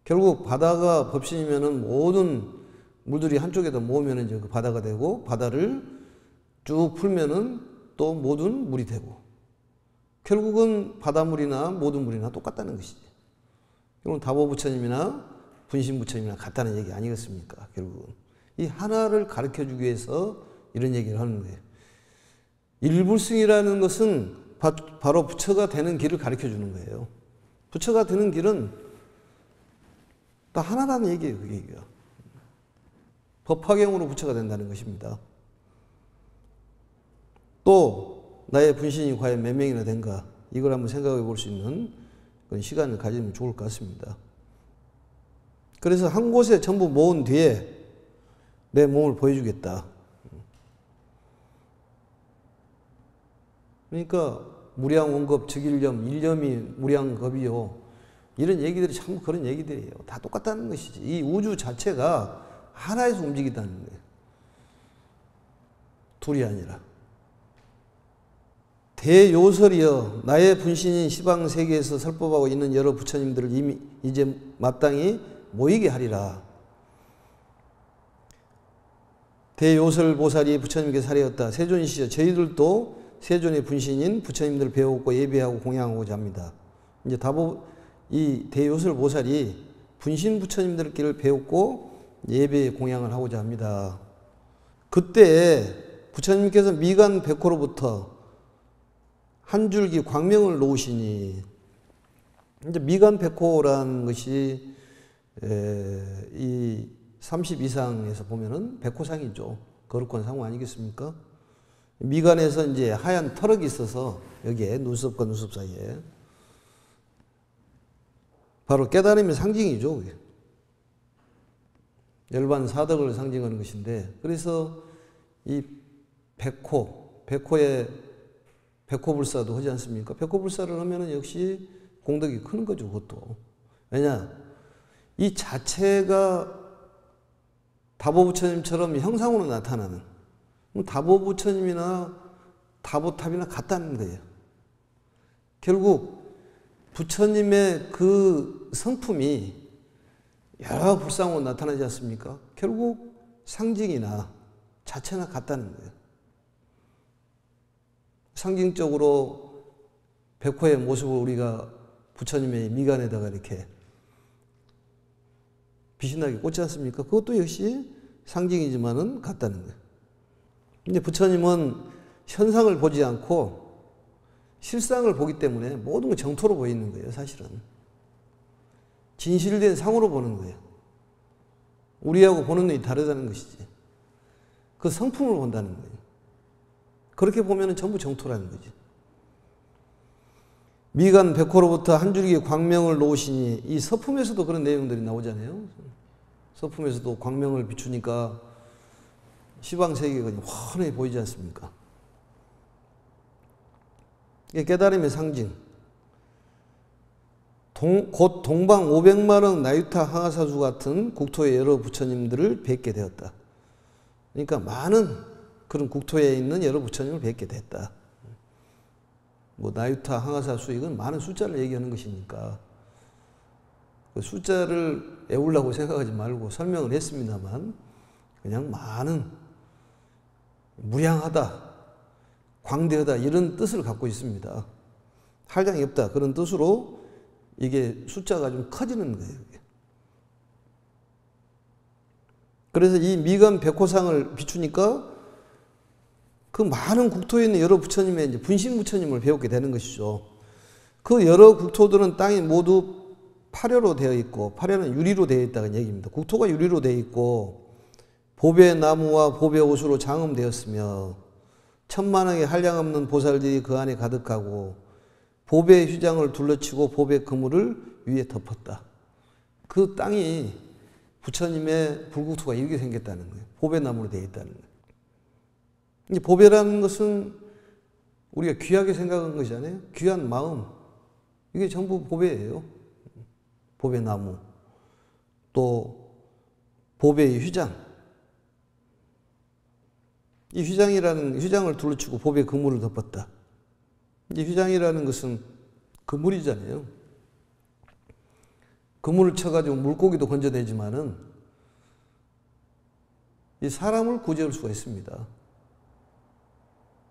결국 바다가 법신이면은 모든 물들이 한쪽에다 모으면 이제 그 바다가 되고 바다를 쭉 풀면은 또 모든 물이 되고 결국은 바닷물이나 모든 물이나 똑같다는 것이지. 결국은 다보부처님이나 분신부처님이나 같다는 얘기 아니겠습니까? 결국은 이 하나를 가르쳐주기 위해서 이런 얘기를 하는 거예요. 일불승이라는 것은 바로 부처가 되는 길을 가르쳐주는 거예요. 부처가 되는 길은 다 하나라는 얘기예요. 그 얘기가. 법화경으로 부처가 된다는 것입니다. 또 나의 분신이 과연 몇 명이나 된가 이걸 한번 생각해 볼 수 있는 그런 시간을 가지면 좋을 것 같습니다. 그래서 한 곳에 전부 모은 뒤에 내 몸을 보여주겠다. 그러니까 무량원겁 즉일념, 일념이 무량겁이요. 이런 얘기들이 전부 그런 얘기들이에요. 다 똑같다는 것이지. 이 우주 자체가 하나에서 움직인다는 거예요. 둘이 아니라. 대요설이여 나의 분신인 시방세계에서 설법하고 있는 여러 부처님들을 이미 이제 마땅히 모이게 하리라. 대요설 보살이 부처님께 살해였다. 세존이시여 저희들도 세존의 분신인 부처님들을 배우고 예배하고 공양하고자 합니다. 이제 이 대요설 보살이 분신 부처님들끼리 배웠고 예배 공양을 하고자 합니다. 그때 부처님께서 미간 백호로부터 한 줄기 광명을 놓으시니 이제 미간 백호라는 것이 이 32상에서 보면은 백호상이죠. 거룩한 상호 아니겠습니까? 미간에서 이제 하얀 터럭이 있어서 여기에 눈썹과 눈썹 사이에 바로 깨달음의 상징이죠. 열반 사덕을 상징하는 것인데 그래서 이 백호의 백호불사도 하지 않습니까? 백호불사를 하면은 역시 공덕이 큰 거죠. 그것도. 왜냐? 이 자체가 다보부처님처럼 형상으로 나타나는 다보부처님이나 다보탑이나 같다는 거예요. 결국 부처님의 그 성품이 여러 불상으로 나타나지 않습니까? 결국 상징이나 자체나 같다는 거예요. 상징적으로 백호의 모습을 우리가 부처님의 미간에다가 이렇게 빛이 나게 꽂지 않습니까? 그것도 역시 상징이지만은 같다는 거예요. 근데 부처님은 현상을 보지 않고 실상을 보기 때문에 모든 게 정토로 보이는 거예요, 사실은. 진실된 상으로 보는 거예요. 우리하고 보는 눈이 다르다는 것이지. 그 성품을 본다는 거예요. 그렇게 보면 전부 정토라는 거지. 미간 백호로부터 한 줄기 광명을 놓으시니, 이 서품에서도 그런 내용들이 나오잖아요. 서품에서도 광명을 비추니까 시방세계가 환하게 보이지 않습니까? 이게 깨달음의 상징. 곧 동방 500만원 나유타 항아사주 같은 국토의 여러 부처님들을 뵙게 되었다. 그러니까 많은 그런 국토에 있는 여러 부처님을 뵙게 됐다. 뭐 나유타 항아사수 이건 많은 숫자를 얘기하는 것이니까 그 숫자를 애우려고 생각하지 말고 설명을 했습니다만 그냥 많은 무량하다, 광대하다 이런 뜻을 갖고 있습니다. 한량이 없다 그런 뜻으로 이게 숫자가 좀 커지는 거예요. 그래서 이 미간 백호상을 비추니까 그 많은 국토에 있는 여러 부처님의 이제 분신 부처님을 배우게 되는 것이죠. 그 여러 국토들은 땅이 모두 파료로 되어 있고, 파료는 유리로 되어 있다는 얘기입니다. 국토가 유리로 되어 있고 보배 나무와 보배 옷으로 장엄되었으며 천만억의 한량없는 보살들이 그 안에 가득하고 보배 휘장을 둘러치고 보배 그물을 위에 덮었다. 그 땅이 부처님의 불국토가 이렇게 생겼다는 거예요. 보배나무로 되어 있다는 거예요. 이 보배라는 것은 우리가 귀하게 생각한 것이잖아요. 귀한 마음. 이게 전부 보배예요. 보배나무. 또 보배의 휘장. 이 휘장을 둘러치고 보배 그물을 덮었다. 이 휘장이라는 것은 그물이잖아요. 그물을 쳐가지고 물고기도 건져내지만은 이 사람을 구제할 수가 있습니다.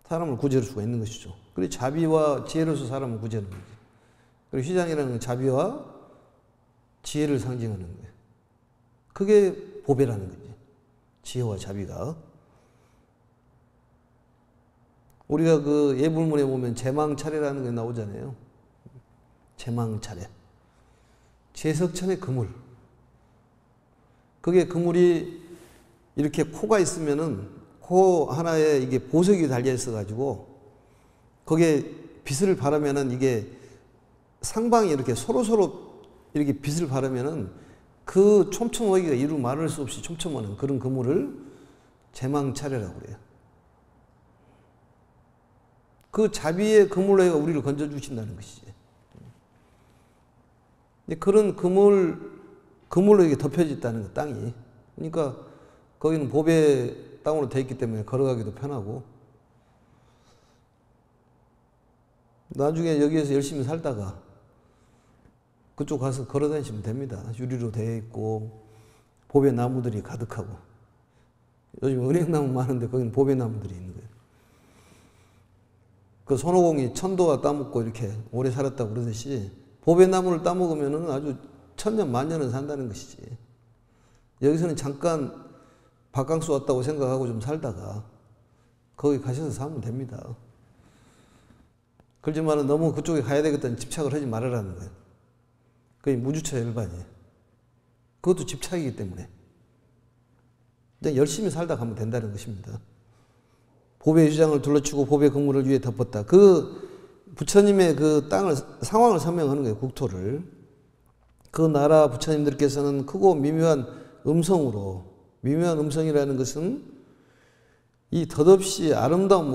사람을 구제할 수가 있는 것이죠. 그리고 자비와 지혜로서 사람을 구제하는 거죠. 그리고 휘장이라는 건 자비와 지혜를 상징하는 거예요. 그게 보배라는 거지. 지혜와 자비가. 우리가 그 예불문에 보면 제망차례라는 게 나오잖아요. 제망차례. 제석천의 그물. 그게 그물이 이렇게 코가 있으면은 코 하나에 이게 보석이 달려 있어 가지고 거기에 빛을 바르면은 이게 상방이 이렇게 서로서로 이렇게 빛을 바르면은 그 촘촘하기가 이루 말할 수 없이 촘촘한 그런 그물을 제망차례라고 그래요. 그 자비의 그물로 해가 우리를 건져주신다는 것이지. 그런 그물로 이렇게 덮여져 있다는 거, 땅이. 그러니까 거기는 보배 땅으로 되어 있기 때문에 걸어가기도 편하고. 나중에 여기에서 열심히 살다가 그쪽 가서 걸어 다니시면 됩니다. 유리로 되어 있고, 보배 나무들이 가득하고. 요즘 은행나무 많은데 거기는 보배 나무들이 있는 거예요. 그 손오공이 천도가 따먹고 이렇게 오래 살았다고 그러듯이 보배나무를 따먹으면 아주 천년 만년은 산다는 것이지. 여기서는 잠깐 바캉스 왔다고 생각하고 좀 살다가 거기 가셔서 사면 됩니다. 그렇지만 너무 그쪽에 가야 되겠다는 집착을 하지 말으라는 거예요. 그게 무주차 열반이에요. 그것도 집착이기 때문에 그냥 열심히 살다 가면 된다는 것입니다. 보배 휘장을 둘러치고 보배 그물을 위에 덮었다. 그 부처님의 그 땅을 상황을 설명하는 거예요. 국토를. 그 나라 부처님들께서는 크고 미묘한 음성으로, 미묘한 음성이라는 것은 이 덧없이 아름다운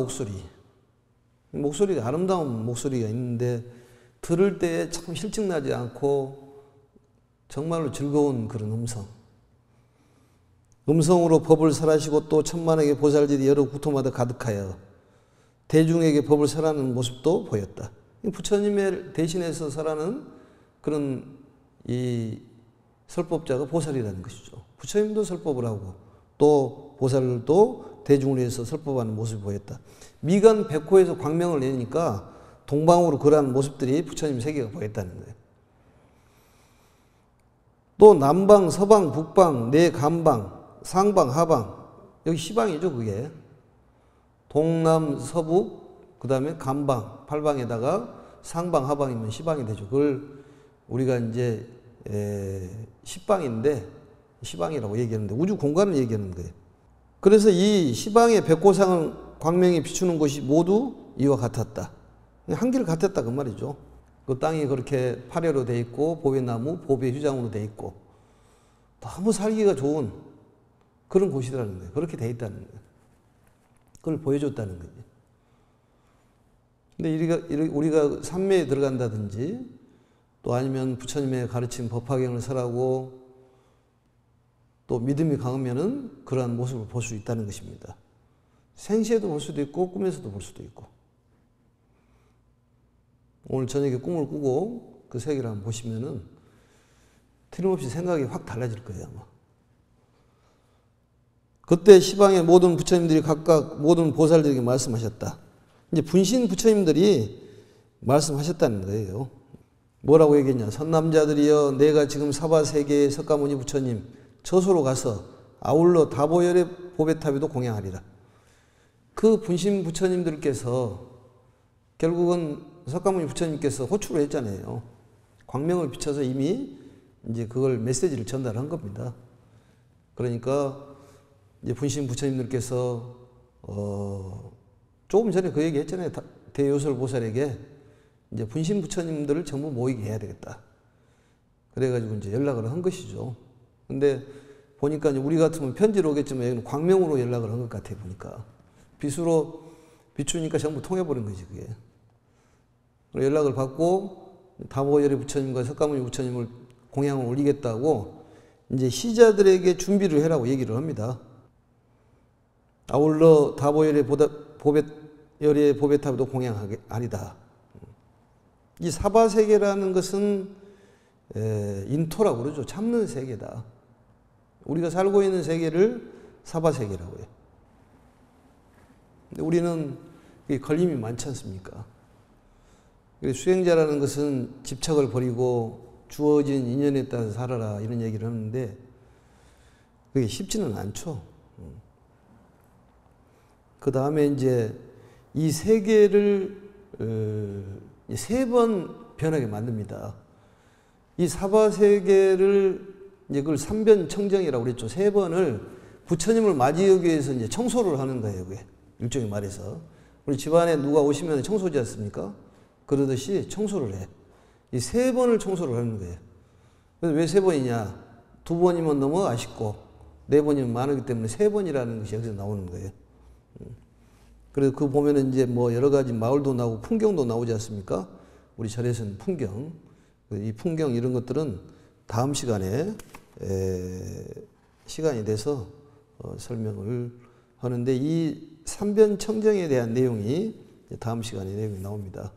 목소리가 아름다운 목소리가 있는데 들을 때에 참 실증나지 않고 정말로 즐거운 그런 음성으로 법을 설하시고 또 천만에게 보살들이 여러 국토마다 가득하여 대중에게 법을 설하는 모습도 보였다. 부처님의 대신해서 설하는 그런 이 설법자가 보살이라는 것이죠. 부처님도 설법을 하고 또 보살도 대중을 위해서 설법하는 모습이 보였다. 미간 백호에서 광명을 내니까 동방으로 그러한 모습들이 부처님 세계가 보였다는 거예요. 또 남방, 서방, 북방, 내간방, 상방, 하방, 여기 시방이죠, 그게. 동남, 서북, 그 다음에 간방, 팔방에다가 상방, 하방이면 시방이 되죠. 그걸 우리가 이제 시방인데 시방이라고 얘기하는데 우주 공간을 얘기하는 거예요. 그래서 이 시방의 백고상을 광명이 비추는 곳이 모두 이와 같았다. 한길 같았다 그 말이죠. 그 땅이 그렇게 파래로 돼 있고 보배나무, 보배휴장으로 돼 있고 너무 살기가 좋은 그런 곳이라는 거예요. 그렇게 돼 있다는 거예요. 그걸 보여줬다는 거죠. 근데 우리가 산매에 들어간다든지 또 아니면 부처님의 가르친 법화경을 설하고 또 믿음이 강하면은 그러한 모습을 볼 수 있다는 것입니다. 생시에도 볼 수도 있고 꿈에서도 볼 수도 있고. 오늘 저녁에 꿈을 꾸고 그 세계를 한번 보시면은 틀림없이 생각이 확 달라질 거예요, 아마. 그때 시방의 모든 부처님들이 각각 모든 보살들에게 말씀하셨다. 이제 분신 부처님들이 말씀하셨다는 거예요. 뭐라고 얘기했냐. 선남자들이여 내가 지금 사바세계의 석가모니 부처님 저소로 가서 아울러 다보열의 보배탑에도 공양하리라. 그 분신 부처님들께서 결국은 석가모니 부처님께서 호출을 했잖아요. 광명을 비춰서 이미 이제 그걸 메시지를 전달한 겁니다. 그러니까 이제 분신 부처님들께서 조금 전에 그 얘기 했잖아요. 대요설 보살에게 이제 분신 부처님들을 전부 모이게 해야 되겠다. 그래가지고 이제 연락을 한 것이죠. 근데 보니까 우리 같으면 편지로 오겠지만 여기는 광명으로 연락을 한 것 같아요. 보니까 빗으로 비추니까 전부 통해버린 거지 그게. 연락을 받고 다보열의 부처님과 석가모니 부처님을 공양을 올리겠다고 이제 시자들에게 준비를 해라고 얘기를 합니다. 아울러 다보열의 보배탑도 공양하리다. 이 사바세계라는 것은 인토라고 그러죠. 참는 세계다. 우리가 살고 있는 세계를 사바세계라고 해요. 근데 우리는 걸림이 많지 않습니까? 수행자라는 것은 집착을 버리고 주어진 인연에 따라서 살아라 이런 얘기를 하는데 그게 쉽지는 않죠. 그 다음에 이제 이 세계를 세 번 변하게 만듭니다. 이 사바세계를 이제 그걸 삼변청정이라고 그랬죠. 세 번을 부처님을 맞이하기 위해서 이제 청소를 하는 거예요. 그게 일종의 말해서 우리 집안에 누가 오시면 청소지 않습니까? 그러듯이 청소를 해. 이 세 번을 청소를 하는 거예요. 그래서 왜 세 번이냐? 두 번이면 너무 아쉽고 네 번이면 많기 때문에 세 번이라는 것이 여기서 나오는 거예요. 그래서 그 보면은 이제 뭐 여러 가지 마을도 나오고 풍경도 나오지 않습니까? 우리 절에서는 풍경. 이 풍경 이런 것들은 다음 시간에 시간이 돼서 설명을 하는데 이 삼변청정에 대한 내용이 다음 시간에 내용이 나옵니다.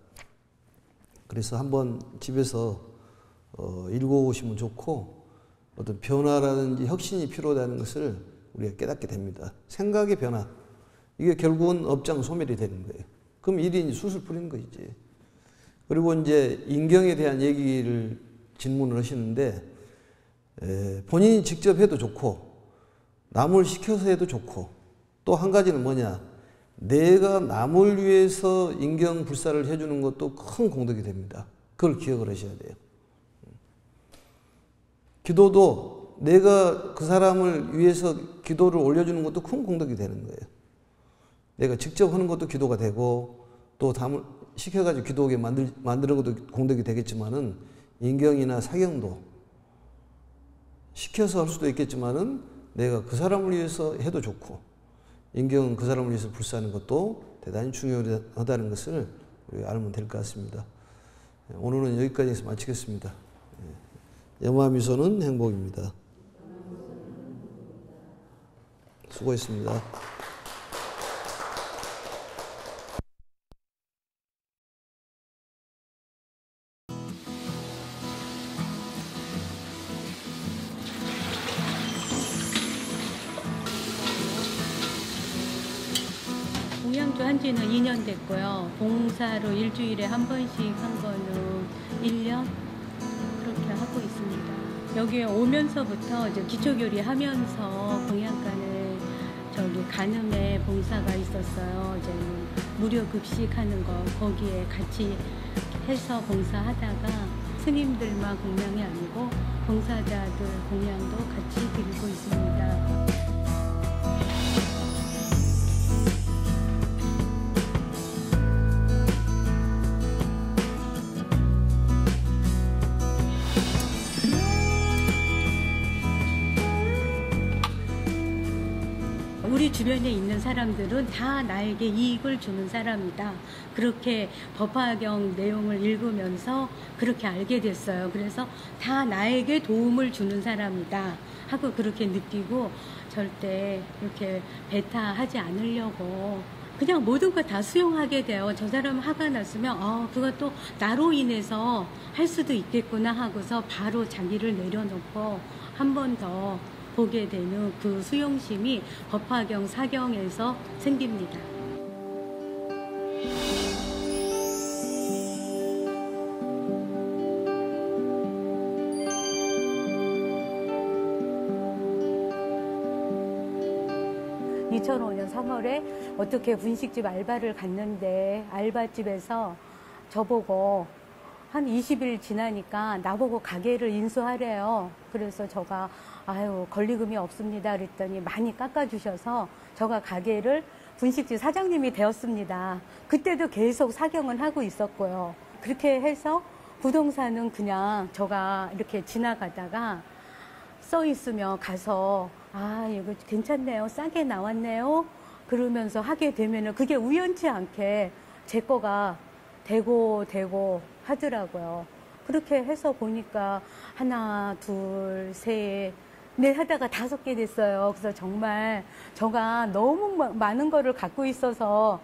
그래서 한번 집에서 읽어오시면 좋고 어떤 변화라든지 혁신이 필요하다는 것을 우리가 깨닫게 됩니다. 생각의 변화. 이게 결국은 업장 소멸이 되는 거예요. 그럼 일이 수술 뿌리는 것이지. 그리고 이제 인경에 대한 얘기를 질문을 하시는데 본인이 직접 해도 좋고 남을 시켜서 해도 좋고 또 한 가지는 뭐냐. 내가 남을 위해서 인경 불사를 해주는 것도 큰 공덕이 됩니다. 그걸 기억을 하셔야 돼요. 기도도 내가 그 사람을 위해서 기도를 올려주는 것도 큰 공덕이 되는 거예요. 내가 직접 하는 것도 기도가 되고 또 남을 시켜가지고 기도하게 만드는 것도 공덕이 되겠지만은 인경이나 사경도 시켜서 할 수도 있겠지만은 내가 그 사람을 위해서 해도 좋고 인경은 그 사람을 위해서 불사하는 것도 대단히 중요하다는 것을 우리가 알면 될 것 같습니다. 오늘은 여기까지 해서 마치겠습니다. 염화미소는 행복입니다. 수고했습니다. 공양주 한 지는 2년 됐고요. 봉사로 일주일에 한 번씩 한 거는 1년 그렇게 하고 있습니다. 여기에 오면서부터 이제 기초교리 하면서 공양간을 저기 간음회 봉사가 있었어요. 이제 무료 급식하는 거 거기에 같이 해서 봉사하다가 스님들만 공양이 아니고 봉사자들 공양도 같이 드리고 있습니다. 우리 주변에 있는 사람들은 다 나에게 이익을 주는 사람이다. 그렇게 법화경 내용을 읽으면서 그렇게 알게 됐어요. 그래서 다 나에게 도움을 주는 사람이다 하고 그렇게 느끼고 절대 이렇게 배타하지 않으려고 그냥 모든 걸 다 수용하게 돼요. 저 사람 화가 났으면 그것도 나로 인해서 할 수도 있겠구나 하고서 바로 자기를 내려놓고 한 번 더 보게 되는 그 수용심이 법화경 사경에서 생깁니다. (2005년 3월에) 어떻게 분식집 알바를 갔는데 알바집에서 저보고 한 20일 지나니까 나보고 가게를 인수하래요. 그래서 제가 권리금이 없습니다 그랬더니 많이 깎아주셔서 제가 가게를 분식집 사장님이 되었습니다. 그때도 계속 사경은 하고 있었고요. 그렇게 해서 부동산은 그냥 제가 이렇게 지나가다가 써 있으면 가서 이거 괜찮네요, 싸게 나왔네요 그러면서 하게 되면은 그게 우연치 않게 제 거가 되고 하더라고요. 그렇게 해서 보니까 하나, 둘, 셋, 넷 하다가 5개 됐어요. 그래서 정말 제가 너무 많은 거를 갖고 있어서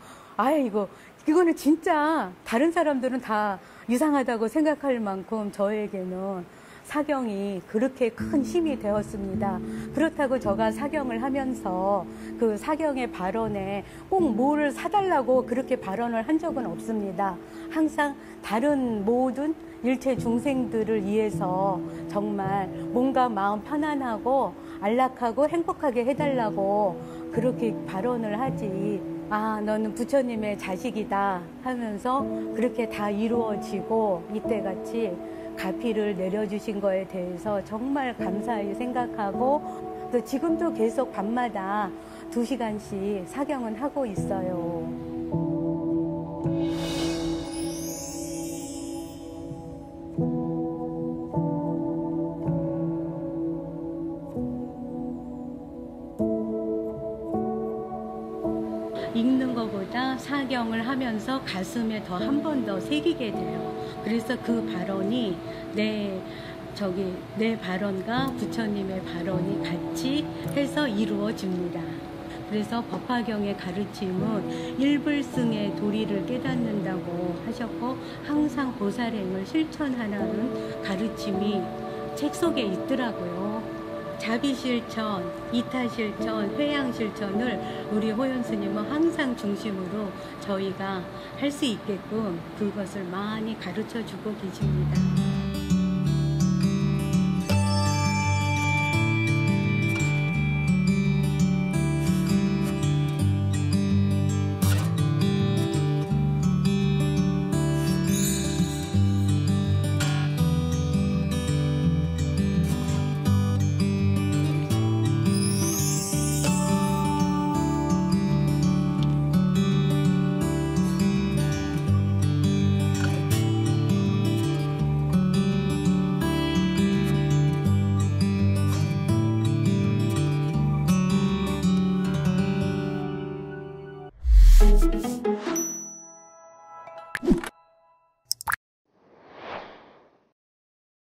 이거는 진짜 다른 사람들은 다 이상하다고 생각할 만큼 저에게는 사경이 그렇게 큰 힘이 되었습니다. 그렇다고 제가 사경을 하면서 그 사경의 발언에 꼭 뭐를 사달라고 그렇게 발언을 한 적은 없습니다. 항상 다른 모든 일체 중생들을 위해서 정말 뭔가 마음 편안하고 안락하고 행복하게 해달라고 그렇게 발언을 하지, 너는 부처님의 자식이다 하면서 그렇게 다 이루어지고 이때같이 가피를 내려주신 거에 대해서 정말 감사히 생각하고 또 지금도 계속 밤마다 2시간씩 사경은 하고 있어요. 읽는 것보다 사경을 하면서 가슴에 더 한 번 더 새기게 돼요. 그래서 그 발언이 내 발언과 부처님의 발언이 같이 해서 이루어집니다. 그래서 법화경의 가르침은 일불승의 도리를 깨닫는다고 하셨고 항상 보살행을 실천하라는 가르침이 책 속에 있더라고요. 자비실천, 이타실천, 회양실천을 우리 호연스님은 항상 중심으로 저희가 할 수 있게끔 그것을 많이 가르쳐주고 계십니다.